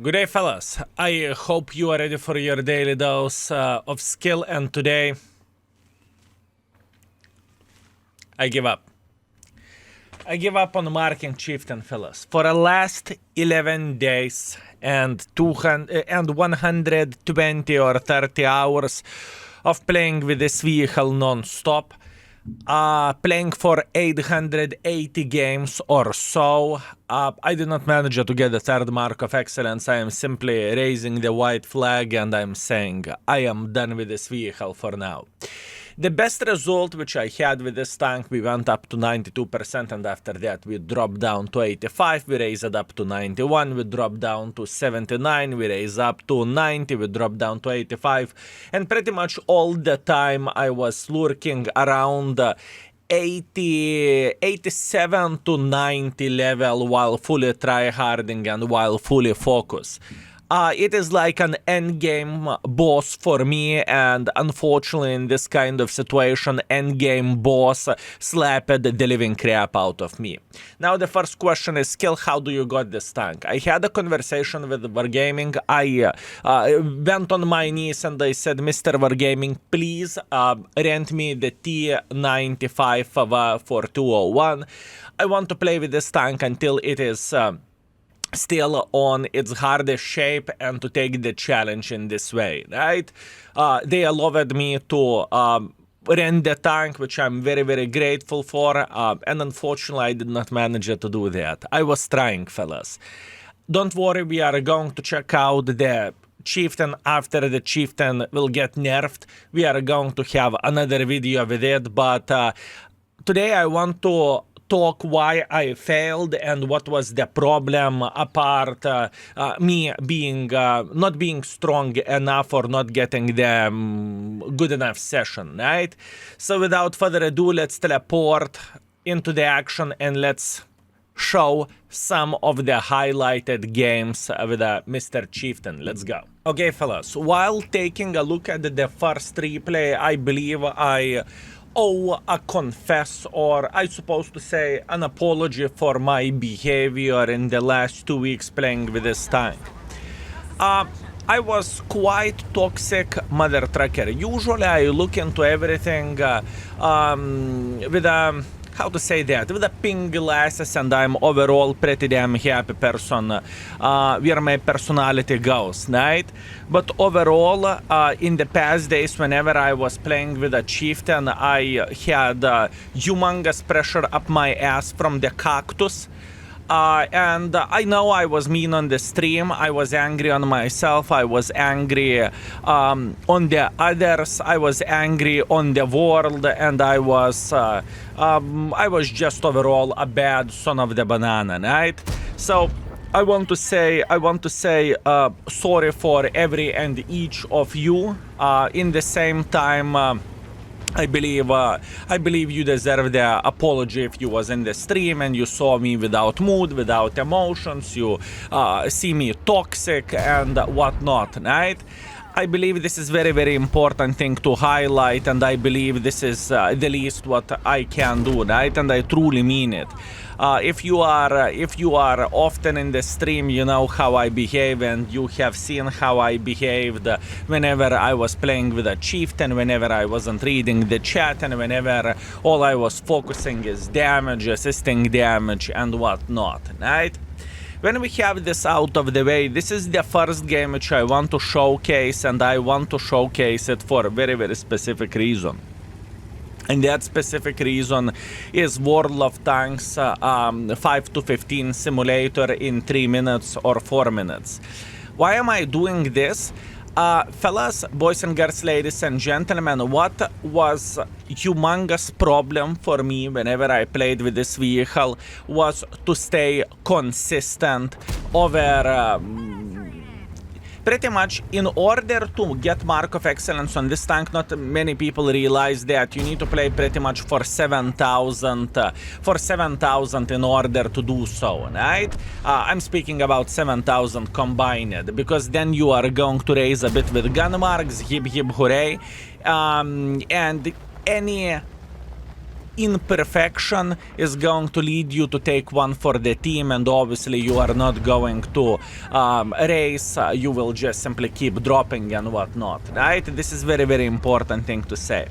Good day, fellas. I hope you are ready for your daily dose of skill, and today I give up. I give up on marking chieftain, fellas. For the last 11 days and 120 or 30 hours of playing with this vehicle non-stop, playing for 880 games or so. I did not manage to get the third mark of excellence. I am simply raising the white flag and I'm saying I am done with this vehicle for now. The best result which I had with this tank, we went up to 92%, and after that we dropped down to 85, we raised it up to 91, we dropped down to 79, we raised up to 90, we dropped down to 85, and pretty much all the time I was lurking around 87 to 90 level while fully tryharding and while fully focused. It is like an endgame boss for me, and unfortunately in this kind of situation, endgame boss slapped the living crap out of me. Now the first question is, Skill, how do you got this tank? I had a conversation with Wargaming. I went on my knees and I said, Mr. Wargaming, please rent me the T95 for 201. I want to play with this tank until it is still on its hardest shape and to take the challenge in this way, right? They allowed me to rent the tank, which I'm very, very grateful for, and unfortunately I did not manage to do that. I was trying, fellas. Don't worry, we are going to check out the chieftain after the chieftain will get nerfed. We are going to have another video with it, but today I want to talk why I failed and what was the problem apart me being not being strong enough or not getting the good enough session, right? So without further ado, let's teleport into the action and let's show some of the highlighted games with Mr. Chieftain. Let's go. Okay, fellas, while taking a look at the first replay, I believe I owe a confess, or I supposed to say an apology for my behavior in the last 2 weeks playing with this tank. I was quite toxic mother trucker. Usually I look into everything with a, how to say that, with a pink glasses, and I'm overall pretty damn happy person where my personality goes, right? But overall, in the past days, whenever I was playing with a chieftain, I had humongous pressure up my ass from the cactus. And I know I was mean on the stream, I was angry on myself, I was angry on the others, I was angry on the world, and I was just overall a bad son of the banana, right? So I want to say sorry for every and each of you. In the same time, I believe you deserve the apology if you was in the stream and you saw me without mood, without emotions, you see me toxic and whatnot, right? I believe this is very, very important thing to highlight, and I believe this is the least what I can do, right? And I truly mean it. If you are often in the stream, you know how I behave, and you have seen how I behaved whenever I was playing with a chieftain, whenever I wasn't reading the chat, and whenever all I was focusing is damage, assisting damage, and whatnot, right? When we have this out of the way, this is the first game which I want to showcase, and I want to showcase it for a very, very specific reason. And that specific reason is World of Tanks 5 to 15 simulator in 3 minutes or 4 minutes. Why am I doing this? Fellas, boys and girls, ladies and gentlemen, what was humongous problem for me whenever I played with this vehicle was to stay consistent over pretty much in order to get Mark of Excellence on this tank. Not many people realize that you need to play pretty much for 7,000 in order to do so, right? I'm speaking about 7,000 combined, because then you are going to raise a bit with gun marks, hip hip hooray, and any imperfection is going to lead you to take one for the team, and obviously you are not going to race, you will just simply keep dropping and whatnot, right? This is very, very important thing to say.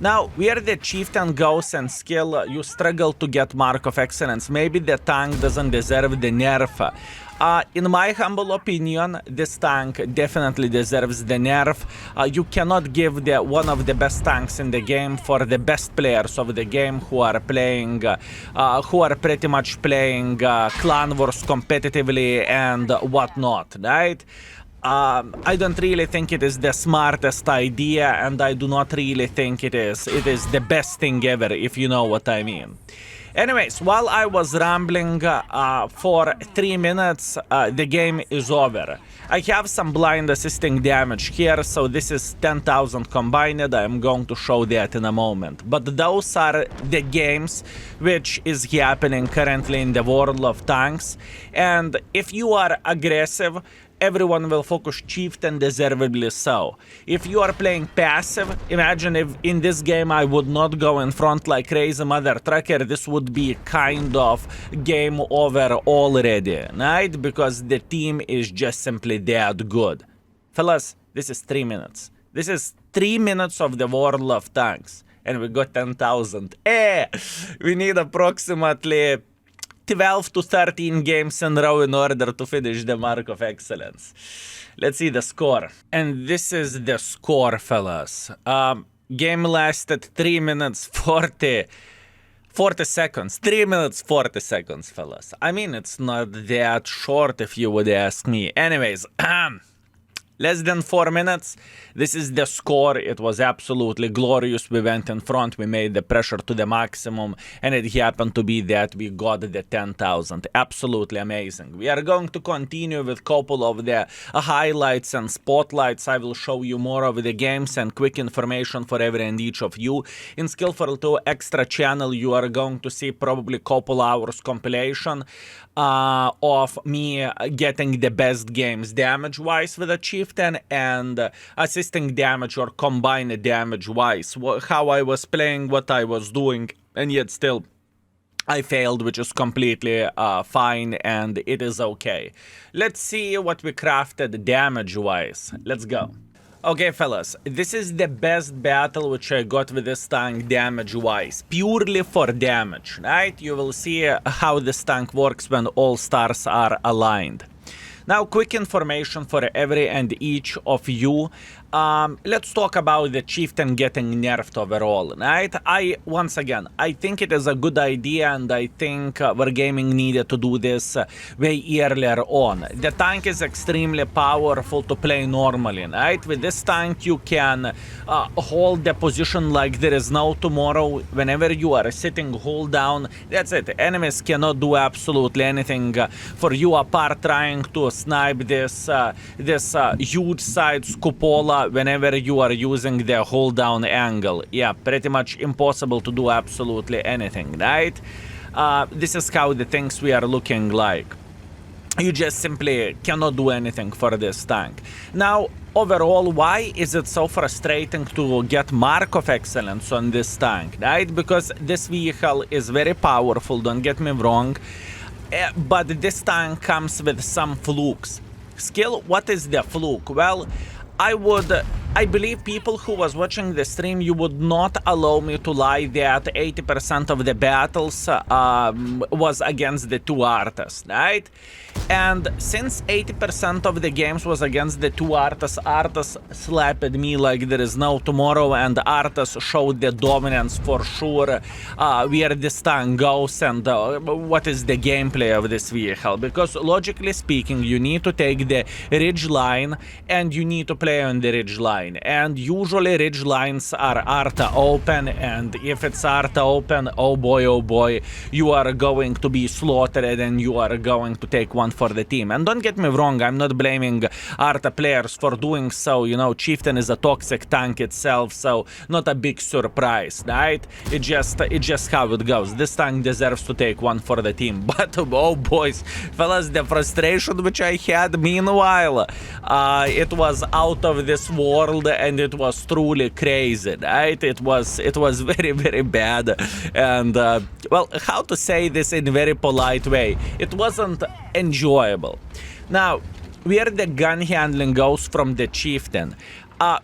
Now, where the chieftain goes and skill, you struggle to get Mark of Excellence. Maybe the tank doesn't deserve the nerf. In my humble opinion, this tank definitely deserves the nerf. You cannot give one of the best tanks in the game for the best players of the game who are playing, who are pretty much playing clan wars competitively and whatnot, right? I don't really think it is the smartest idea, and I do not really think it is. It is the best thing ever, if you know what I mean. Anyways, while I was rambling for 3 minutes, the game is over. I have some blind assisting damage here, so this is 10,000 combined. I'm going to show that in a moment. But those are the games which is happening currently in the world of tanks. And if you are aggressive, everyone will focus chieftain, deservedly so. If you are playing passive, imagine if in this game I would not go in front like crazy mother trucker, this would be kind of game over already, right? Because the team is just simply that good. Fellas, this is 3 minutes. This is 3 minutes of the world of tanks. And we got 10,000. We need approximately 12 to 13 games in a row in order to finish the Mark of Excellence. Let's see the score. And this is the score, fellas. Game lasted 3 minutes 40 seconds. 3 minutes 40 seconds, fellas. I mean, it's not that short if you would ask me. Anyways, less than 4 minutes. This is the score. It was absolutely glorious. We went in front. We made the pressure to the maximum. And it happened to be that we got the 10,000. Absolutely amazing. We are going to continue with a couple of the highlights and spotlights. I will show you more of the games and quick information for every and each of you. In Skillful 2 Extra channel, you are going to see probably a couple hours compilation of me getting the best games damage-wise with a chieftain and assisting damage or combined damage-wise. How I was playing, what I was doing, and yet still I failed, which is completely fine, and it is okay. Let's see what we crafted damage-wise. Let's go. Okay, fellas, this is the best battle which I got with this tank damage-wise, purely for damage, right? You will see how this tank works when all stars are aligned. Now, quick information for every and each of you. Let's talk about the chieftain getting nerfed overall, right? Once again, I think it is a good idea, and I think Wargaming needed to do this way earlier on. The tank is extremely powerful to play normally, right? With this tank, you can hold the position like there is no tomorrow. Whenever you are sitting, hold down. That's it. Enemies cannot do absolutely anything for you apart trying to snipe this huge sides cupola whenever you are using the hold down angle. Yeah, pretty much impossible to do absolutely anything, right? This is how the things we are looking like. You just simply cannot do anything for this tank. Now, overall, why is it so frustrating to get Mark of Excellence on this tank, right? Because this vehicle is very powerful, don't get me wrong, but this tank comes with some flukes. Skill, what is the fluke? Well, I believe people who was watching the stream, you would not allow me to lie that 80% of the battles was against the two artists, right? And since 80% of the games was against the two artists, Artis slapped me like there is no tomorrow, and Artis showed the dominance for sure, where this tank goes and what is the gameplay of this vehicle. Because logically speaking, you need to take the ridge line and you need to play on the ridge line. And usually ridge lines are Arta open, and if it's Arta open, oh boy, you are going to be slaughtered and you are going to take one for the team. And don't get me wrong, I'm not blaming Arta players for doing so. You know, Chieftain is a toxic tank itself, so not a big surprise, right? It's just how it goes. This tank deserves to take one for the team. But oh boys, fellas, the frustration which I had meanwhile, it was out of this world. world, and it was truly crazy, right? It was very, very bad, and well, how to say this in a very polite way? It wasn't enjoyable. Now, where the gun handling goes from the Chieftain.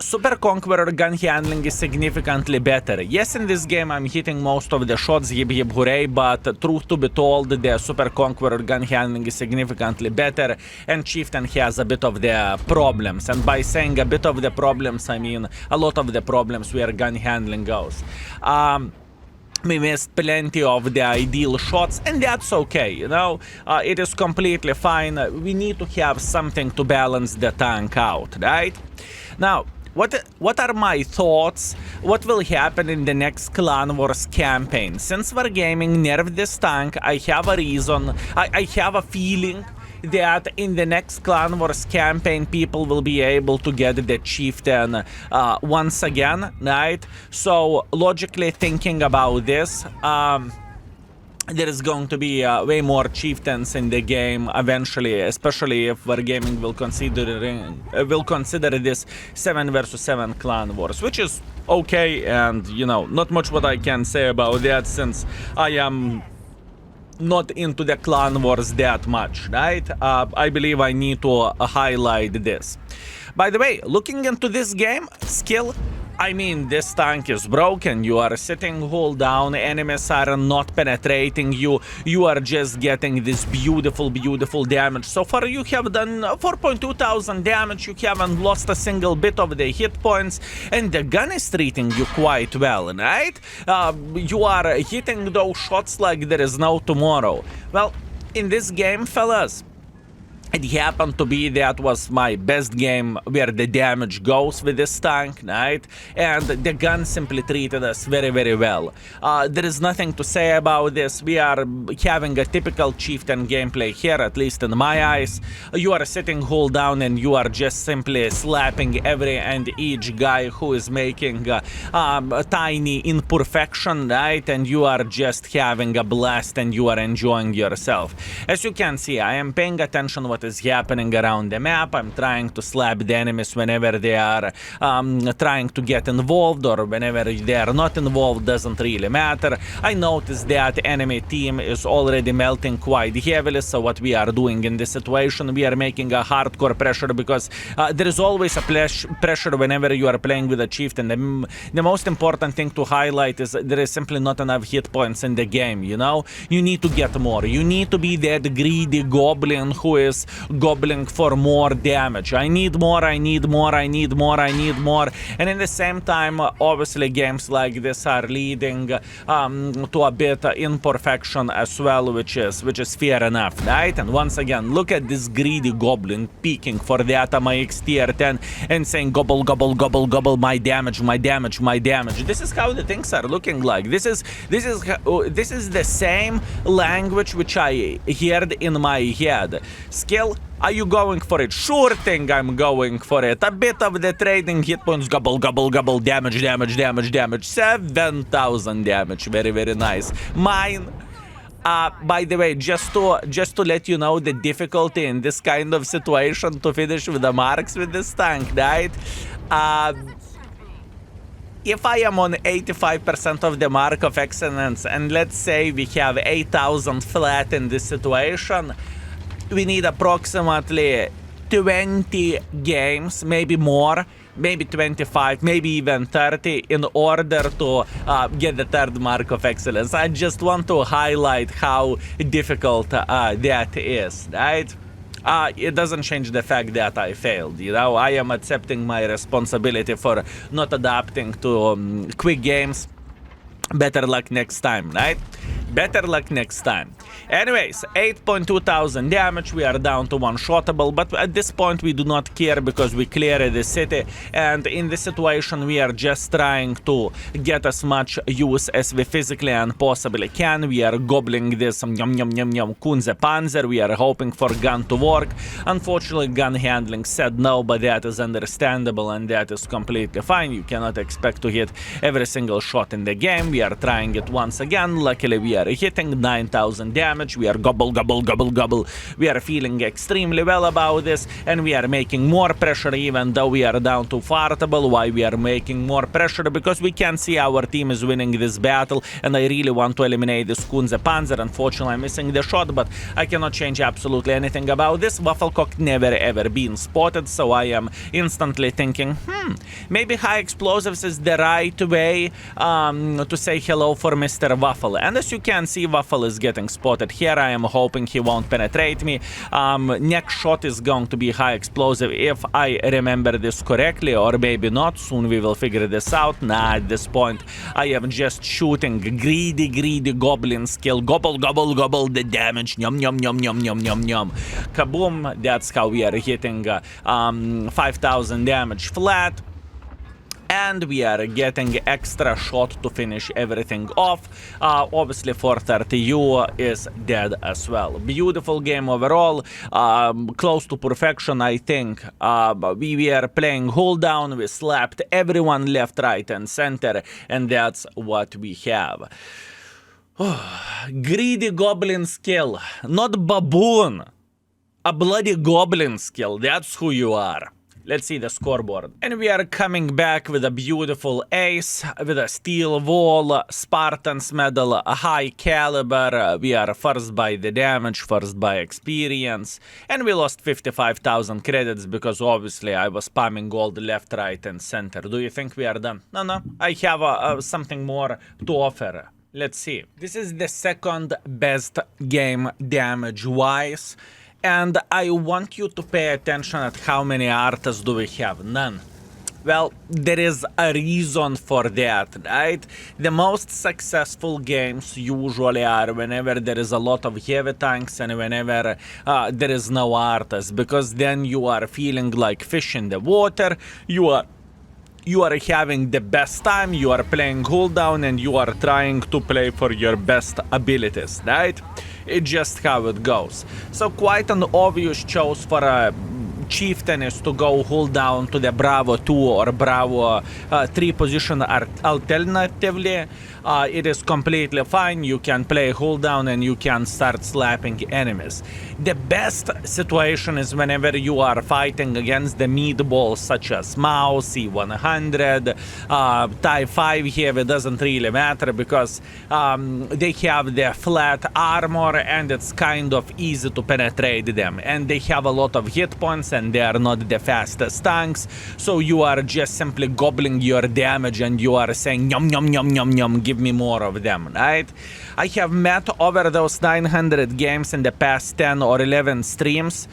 Super Conqueror gun handling is significantly better. Yes, in this game I'm hitting most of the shots, yip yip hooray, but truth to be told, the Super Conqueror gun handling is significantly better, and Chieftain has a bit of the problems. And by saying a bit of the problems, I mean a lot of the problems where gun handling goes. We missed plenty of the ideal shots, and that's okay, you know. It is completely fine. We need to have something to balance the tank out, right? Now, what are my thoughts? What will happen in the next Clan Wars campaign? Since Wargaming nerfed this tank, I have a reason, I have a feeling that in the next Clan Wars campaign people will be able to get the Chieftain once again, right? So, logically thinking about this, there is going to be way more Chieftains in the game eventually, especially if Wargaming will consider this 7 versus 7 Clan Wars, which is okay, and, you know, not much what I can say about that since I am not into the Clan Wars that much, right? I believe I need to highlight this. By the way, looking into this game, skill, I mean, this tank is broken. You are sitting hold down, enemies are not penetrating you, you are just getting this beautiful, beautiful damage. So far you have done 4,200 damage, you haven't lost a single bit of the hit points, and the gun is treating you quite well, right? You are hitting those shots like there is no tomorrow. Well, in this game, fellas, it happened to be that was my best game where the damage goes with this tank, right? And the gun simply treated us very, very well. There is nothing to say about this. We are having a typical Chieftain gameplay here, at least in my eyes. You are sitting hold down and you are just simply slapping every and each guy who is making a tiny imperfection, right? And you are just having a blast and you are enjoying yourself. As you can see, I am paying attention what is happening around the map. I'm trying to slap the enemies whenever they are trying to get involved, or whenever they are not involved, doesn't really matter. I noticed that enemy team is already melting quite heavily, so what we are doing in this situation, we are making a hardcore pressure, because there is always a pressure whenever you are playing with a Chieftain. The most important thing to highlight is there is simply not enough hit points in the game, you know? You need to get more. You need to be that greedy goblin who is gobbling for more damage. I need more, I need more, I need more, I need more. And in the same time, obviously games like this are leading to a bit imperfection as well, which is fair enough, right? And once again, look at this greedy goblin peeking for the ATMX tier 10 and saying gobble, gobble, gobble, gobble, my damage, my damage, my damage. This is how the things are looking like. This is the same language which I heard in my head. Skill, are you going for it? Sure thing I'm going for it. A bit of the trading hit points. Gobble, gobble, gobble. Damage, damage, damage, damage. 7,000 damage. Very, very nice. Mine. By the way, just to let you know the difficulty in this kind of situation to finish with the marks with this tank, right? If I am on 85% of the mark of excellence, and let's say we have 8,000 flat in this situation, we need approximately 20 games, maybe more, maybe 25, maybe even 30 in order to get the third mark of excellence. I just want to highlight how difficult that is, right? It doesn't change the fact that I failed, you know? I am accepting my responsibility for not adapting to quick games. Better luck next time, right? Better luck next time. Anyways, 8,200 damage, we are down to one-shottable, but at this point we do not care because we cleared the city, and in this situation we are just trying to get as much use as we physically and possibly can. We are gobbling this yum yum yum yum Kunze Panzer, we are hoping for gun to work. Unfortunately, gun handling said no, but that is understandable and that is completely fine. You cannot expect to hit every single shot in the game. We are trying it once again. Luckily we are hitting 9,000 damage. We are gobble, gobble, gobble, gobble. We are feeling extremely well about this, and we are making more pressure even though we are down to fartable. Why we are making more pressure? Because we can see our team is winning this battle, and I really want to eliminate this Kunze Panzer. Unfortunately, I'm missing the shot, but I cannot change absolutely anything about this. Wafflecock never ever been spotted, so I am instantly thinking, maybe high explosives is the right way to say hello for Mr. Waffle. And as you can see, Waffle is getting spotted here. I am hoping he won't penetrate me. Next shot is going to be high explosive if I remember this correctly, or maybe not. Soon we will figure this out. Nah, at this point I am just shooting greedy goblin skill. Gobble, gobble, gobble the damage. Yum, yum, yum, yum, yum, yum, yum. Kaboom. That's how we are hitting 5,000 damage flat. And we are getting extra shot to finish everything off. Obviously 430U is dead as well. Beautiful game overall, close to perfection, I think. We were playing hold down, we slapped everyone left, right and center, and that's what we have. Greedy goblin skill, not baboon, a bloody goblin skill, that's who you are. Let's see the scoreboard. And we are coming back with a beautiful ace, with a steel wall, Spartan's medal, a high caliber. We are first by the damage, first by experience. And we lost 55,000 credits because obviously I was spamming gold left, right and center. Do you think we are done? No. I have something more to offer. Let's see. This is the second best game damage-wise. And I want you to pay attention at how many artas do we have. None. Well, there is a reason for that, right? The most successful games usually are whenever there is a lot of heavy tanks and whenever there is no artas, because then you are feeling like fish in the water. You are having the best time, you are playing cooldown, and you are trying to play for your best abilities, right? It's just how it goes. So quite an obvious choice for a chieftain is to go hold down to the Bravo 2 or Bravo 3 position alternatively. It is completely fine. You can play hold down and you can start slapping enemies. The best situation is whenever you are fighting against the meatballs such as Mao, C100, Type 5 here. It doesn't really matter because they have the flat armor and it's kind of easy to penetrate them. And they have a lot of hit points and they are not the fastest tanks. So you are just simply gobbling your damage and you are saying yum yum yum yum yum, give me more of them, right? I have met over those 900 games in the past 10 or 11 streams,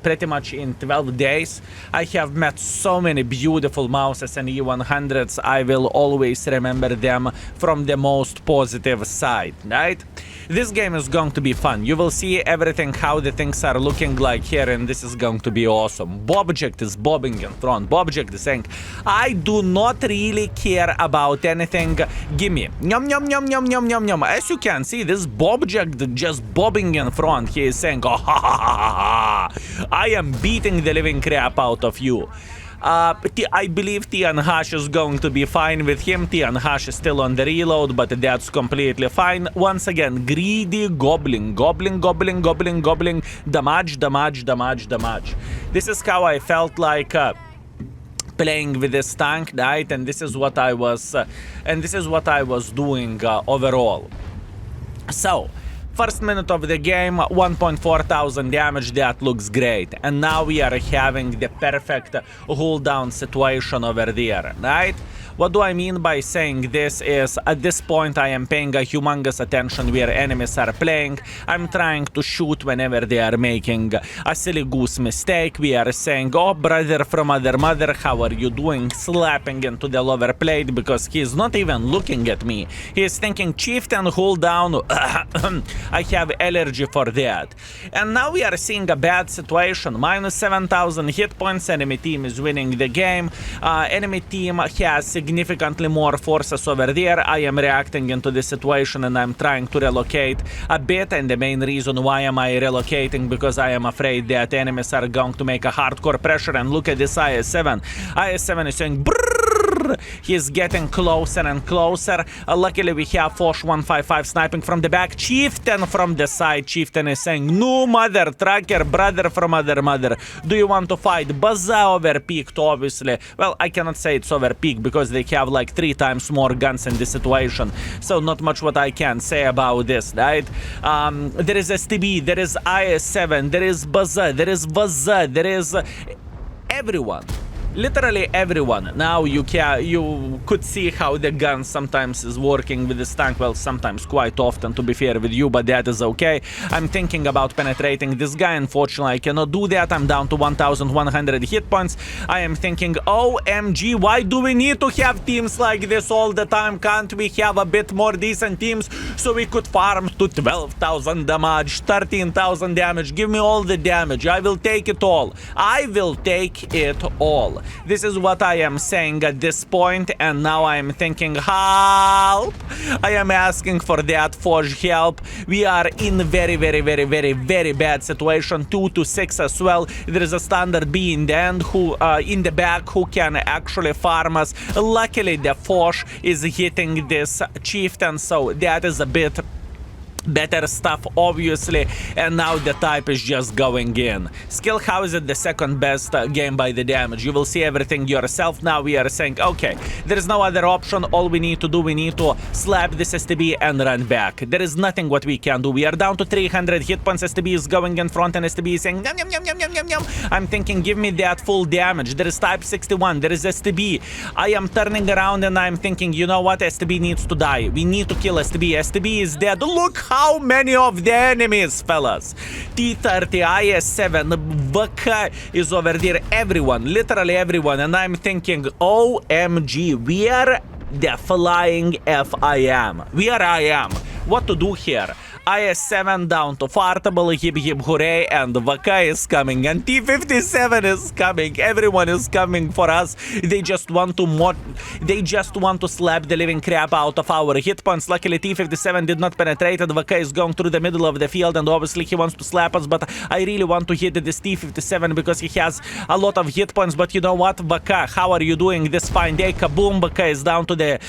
pretty much in 12 days. I have met so many beautiful mouses and E100s. I will always remember them from the most positive side, right? This game is going to be fun. You will see everything, how the things are looking like here, and this is going to be awesome. Bobject is bobbing in front. Bobject is saying, I do not really care about anything. Gimme. Yum, yum, yum, yum, yum, yum, yum. As you can see, this Bobject just bobbing in front. He is saying, oh, ha, ha, ha, ha. I am beating the living crap out of you. I believe Tian Hash is going to be fine with him. Tian Hash is still on the reload, but that's completely fine. Once again, greedy gobbling, gobbling, gobbling, gobbling, gobbling, damage, damage, damage, damage. This is how I felt like playing with this tank, right? And this is what I was, doing overall. So. First minute of the game, 1.4 thousand damage, that looks great. And now we are having the perfect hold down situation over there, right? What do I mean by saying this is, at this point I am paying a humongous attention where enemies are playing. I'm trying to shoot whenever they are making a silly goose mistake. We are saying, oh brother from other mother, how are you doing? Slapping into the lower plate because he's not even looking at me. He is thinking chieftain hold down. I have allergy for that. And now we are seeing a bad situation. Minus 7,000 hit points. Enemy team is winning the game. Enemy team has significantly more forces over there. I am reacting into the situation and I'm trying to relocate a bit. And the main reason why am I relocating, because I am afraid that enemies are going to make a hardcore pressure. And look at this IS-7. IS-7 is saying brrrr. He's getting closer and closer. Luckily, we have Fosh 155 sniping from the back. Chieftain from the side. Chieftain is saying, no, mother, tracker, brother from other mother. Do you want to fight? Baza overpeaked, obviously. Well, I cannot say it's overpeaked because they have like 3 times more guns in this situation. So not much what I can say about this, right? There is STB, there is IS-7, there is Baza, there is Vaza, there is everyone. Literally everyone. Now you could see how the gun sometimes is working with this tank. Well, sometimes, quite often, to be fair with you, but that is okay. I'm thinking about penetrating this guy. Unfortunately, I cannot do that. I'm down to 1,100 hit points. I am thinking, OMG, why do we need to have teams like this all the time? Can't we have a bit more decent teams so we could farm to 12,000 damage, 13,000 damage? Give me all the damage. I will take it all. I will take it all. This is what I am saying at this point, and now I am thinking, help! I am asking for that Fosh help. We are in very bad situation. 2 to 6 as well. There is a standard B in the end, who in the back, who can actually farm us. Luckily, the Fosh is hitting this chieftain, so that is a bit better stuff, obviously, and now the type is just going in. Skill, how is it the second best game by the damage? You will see everything yourself. Now we are saying, okay, there is no other option. All we need to do, we need to slap this STB and run back. There is nothing what we can do. We are down to 300 hit points. STB is going in front, and STB is saying, yum, yum, yum, yum, yum, yum, yum. I'm thinking, give me that full damage. There is type 61. There is STB. I am turning around and I'm thinking, you know what? STB needs to die. We need to kill STB. STB is dead. Look how many of the enemies, fellas. T-30, IS-7, VK is over there. Everyone, literally everyone. And I'm thinking, OMG, we are the flying FIM. We are IM. What to do here? IS-7 down to fartable, hip hip hooray, and VK is coming, and T-57 is coming. Everyone is coming for us. They just want to slap the living crap out of our hit points. Luckily, T-57 did not penetrate, and VK is going through the middle of the field, and obviously he wants to slap us, but I really want to hit this T-57 because he has a lot of hit points. But you know what, VK, how are you doing this fine day? Kaboom, VK is down to the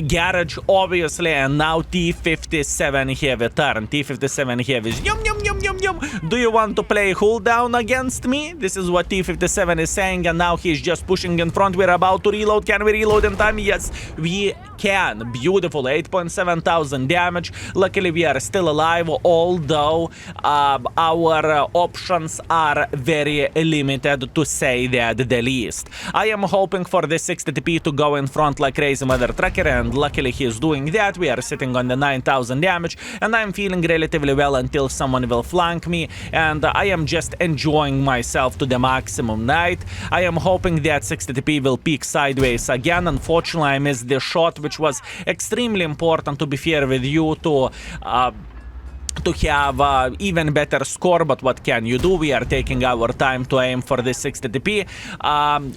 garage, obviously, and now T-57 have a turn. T-57 have is yum yum yum yum yum. Do you want to play hold down against me? This is what T-57 is saying, and now he's just pushing in front. We're about to reload. Can we reload in time? Yes, we can. Beautiful. 8.7 thousand damage. Luckily, we are still alive, although our options are very limited, to say that the least. I am hoping for the 60TP to go in front like crazy mother trucker, and luckily he's doing that. We are sitting on the 9,000 damage, and I'm feeling relatively well until someone will flank me, and I am just enjoying myself to the maximum, right? I am hoping that 60TP will peak sideways again. Unfortunately, I missed the shot, which was extremely important, to be fair with you, to have even better score, but what can you do? We are taking our time to aim for this 60TP.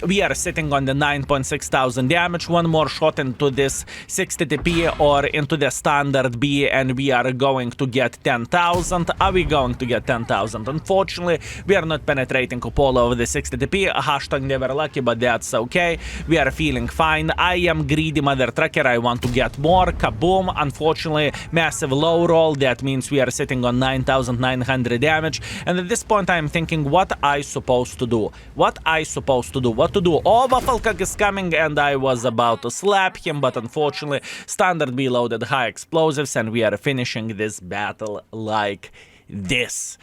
We are sitting on the 9.6 thousand damage. One more shot into this 60TP or into the standard B, and we are going to get 10,000. Are we going to get 10,000? Unfortunately, we are not penetrating Cupola of the 60TP. Hashtag never lucky, but that's okay. We are feeling fine. I am greedy mother trucker. I want to get more. Kaboom. Unfortunately, massive low roll. That means we are sitting on 9,900 damage, and at this point I'm thinking, what I supposed to do? What to do? Oh, Wafflecock is coming, and I was about to slap him, but unfortunately standard B loaded high explosives, and we are finishing this battle like this.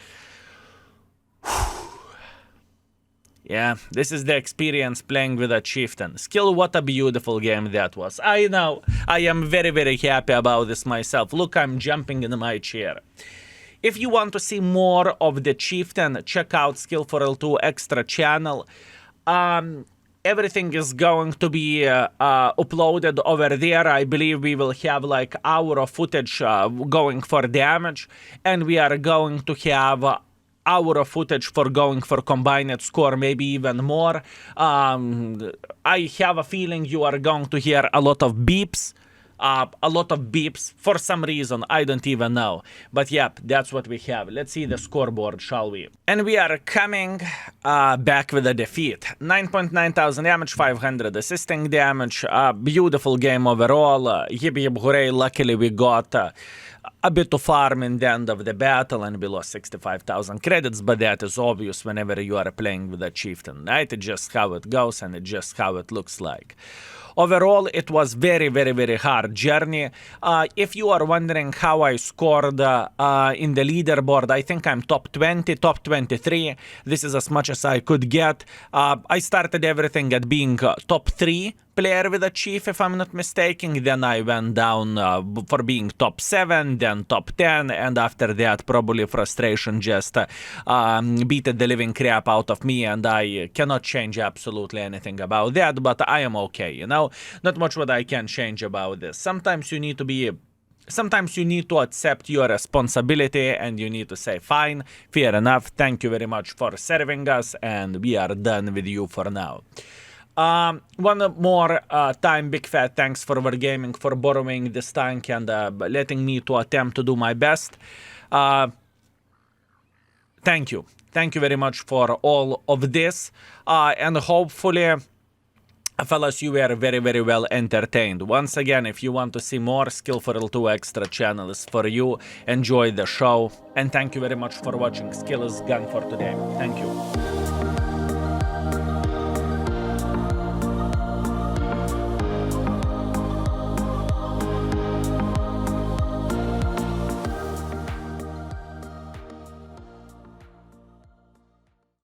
Yeah, this is the experience playing with a chieftain. Skill, what a beautiful game that was. I know, I am very happy about this myself. Look, I'm jumping in my chair. If you want to see more of the chieftain, check out Skill for L2 extra channel. Everything is going to be uploaded over there. I believe we will have like hour of footage going for damage, and we are going to have hour of footage for going for combined score, maybe even more. I have a feeling you are going to hear a lot of beeps. a lot of beeps for some reason, I don't even know. But yep, that's what we have. Let's see the scoreboard, shall we? And we are coming back with a defeat. 9.9 thousand damage, 500 assisting damage. Beautiful game overall. Yip yip hooray, luckily we got a bit to farm in the end of the battle, and we lost 65,000 credits, but that is obvious whenever you are playing with a chieftain, right? It's just how it goes, and it's just how it looks like. Overall, it was very, very, very hard journey. If you are wondering how I scored in the leaderboard, I think I'm top 20, top 23. This is as much as I could get. I started everything at being top 3 player with a chief, if I'm not mistaken. Then I went down for being top 7, then top 10, and after that, probably frustration just beat the living crap out of me, and I cannot change absolutely anything about that, but I am okay, you know? Not much what I can change about this. Sometimes you need to accept your responsibility, and you need to say, fine, fair enough, thank you very much for serving us, and we are done with you for now. One more time, big fat thanks for Wargaming for borrowing this tank and letting me to attempt to do my best. Thank you. Thank you very much for all of this. And hopefully, fellas, you were very, very well entertained. Once again, if you want to see more Skillful 2 extra channels for you, enjoy the show. And thank you very much for watching Skill is Gun for today. Thank you.